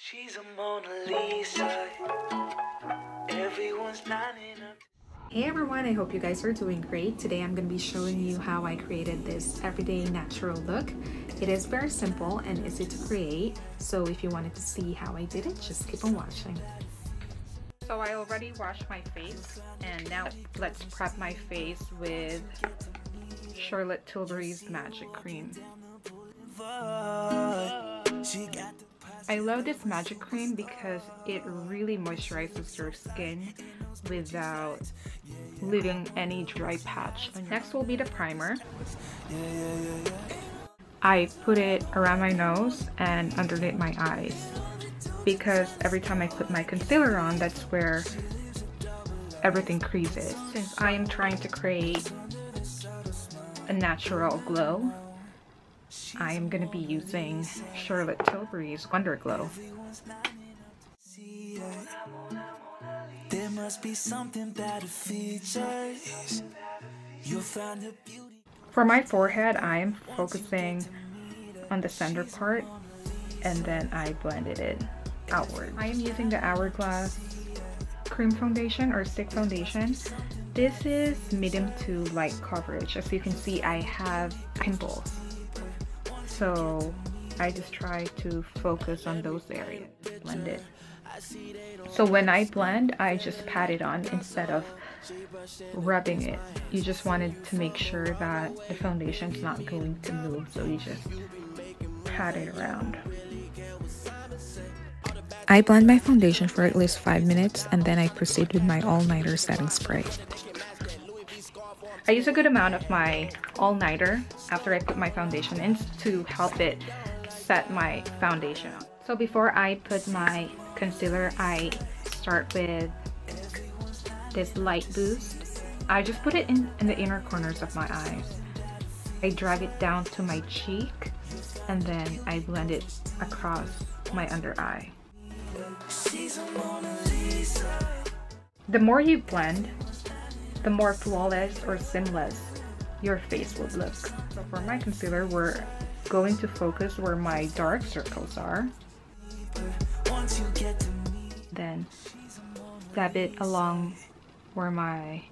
She's a Mona Lisa. Everyone's lining up. Hey everyone, I hope you guys are doing great. Today I'm going to be showing you how I created this everyday natural look. It is very simple and easy to create, so if you wanted to see how I did it, just keep on watching. So I already washed my face, and now let's prep my face with Chalotte Tilbury's Magic Cream. I love this magic cream because it really moisturizes your skin without leaving any dry patch. Next will be the primer. I put it around my nose and underneath my eyes because every time I put my concealer on, that's where everything creases. Since I am trying to create a natural glow, I am going to be using Charlotte Tilbury's Wonderglow. There must be something that features. You'll find the beauty. For my forehead, I am focusing on the center part and then I blended it outward. I am using the Hourglass cream foundation or stick foundation. This is medium to light coverage. As you can see, I have pimples. So I just try to focus on those areas, blend it. So when I blend, I just pat it on instead of rubbing it. You just wanted to make sure that the foundation's not going to move, so you just pat it around. I blend my foundation for at least 5 minutes and then I proceed with my all-nighter setting spray. I use a good amount of my all-nighter after I put my foundation in to help it set my foundation on. So before I put my concealer, I start with this light boost. I just put it in the inner corners of my eyes. I drag it down to my cheek and then I blend it across my under eye. The more you blend, the more flawless or seamless your face would look. So for my concealer, we're going to focus where my dark circles are. Then dab it along where my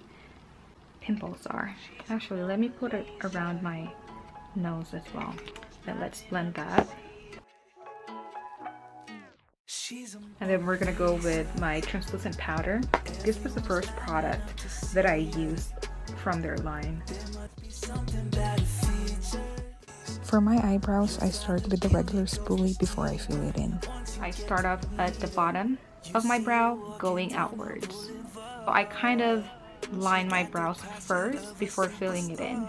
pimples are. Actually, let me put it around my nose as well. Then let's blend that. And then we're gonna go with my translucent powder. This was the first product that I used from their line. For my eyebrows, I start with the regular spoolie before I fill it in. I start off at the bottom of my brow, going outwards. So I kind of line my brows first before filling it in.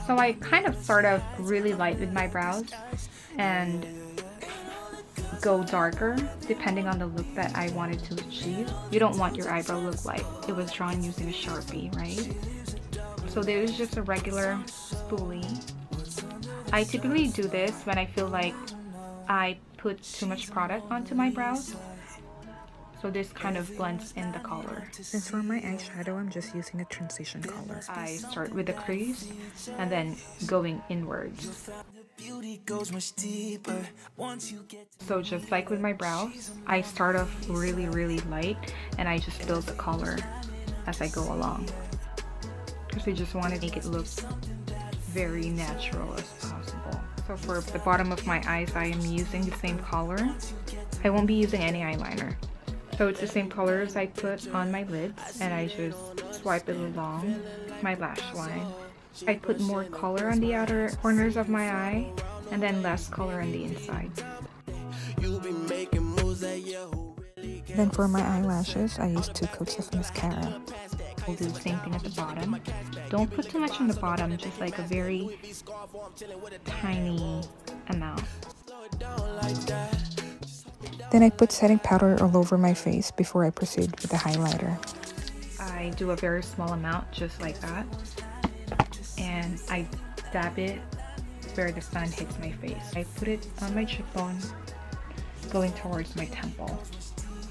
So I kind of start off really light with my brows and go darker depending on the look that I wanted to achieve. You don't want your eyebrow look like it was drawn using a Sharpie, right? So there's just a regular spoolie. I typically do this when I feel like I put too much product onto my brows. So this kind of blends in the color. Since for my eyeshadow, I'm just using a transition color. I start with the crease and then going inwards. So just like with my brows, I start off really light and I just build the color as I go along. Because I just want to make it look very natural as possible. So for the bottom of my eyes, I am using the same color. I won't be using any eyeliner. So it's the same colors I put on my lids and I just swipe it along my lash line. I put more color on the outer corners of my eye and then less color on the inside. Then for my eyelashes, I use 2 coats of mascara. We'll do the same thing at the bottom. Don't put too much on the bottom, just like a very tiny amount. Then I put setting powder all over my face before I proceed with the highlighter. I do a very small amount, just like that. And I dab it where the sun hits my face. I put it on my cheekbone, going towards my temple.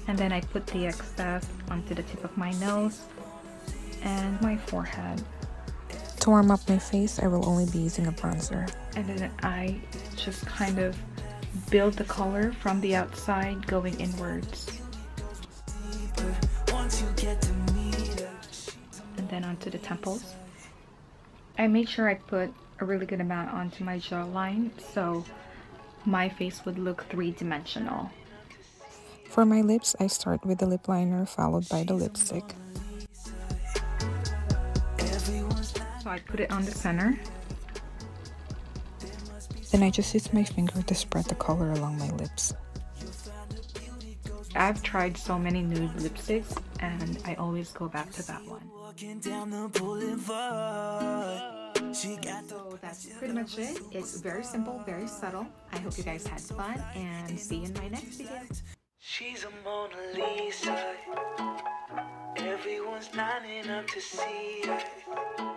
And then I put the excess onto the tip of my nose and my forehead. To warm up my face, I will only be using a bronzer. And then I just kind of build the color from the outside going inwards. And then onto the temples. I made sure I put a really good amount onto my jawline so my face would look three-dimensional. For my lips, I start with the lip liner followed by the lipstick. So I put it on the center. Then I just use my finger to spread the color along my lips. I've tried so many nude lipsticks and I always go back to that one. So that's pretty much it. It's very simple, very subtle. I hope you guys had fun and see you in my next video. She's a Mona Lisa. Everyone's lining up to see her.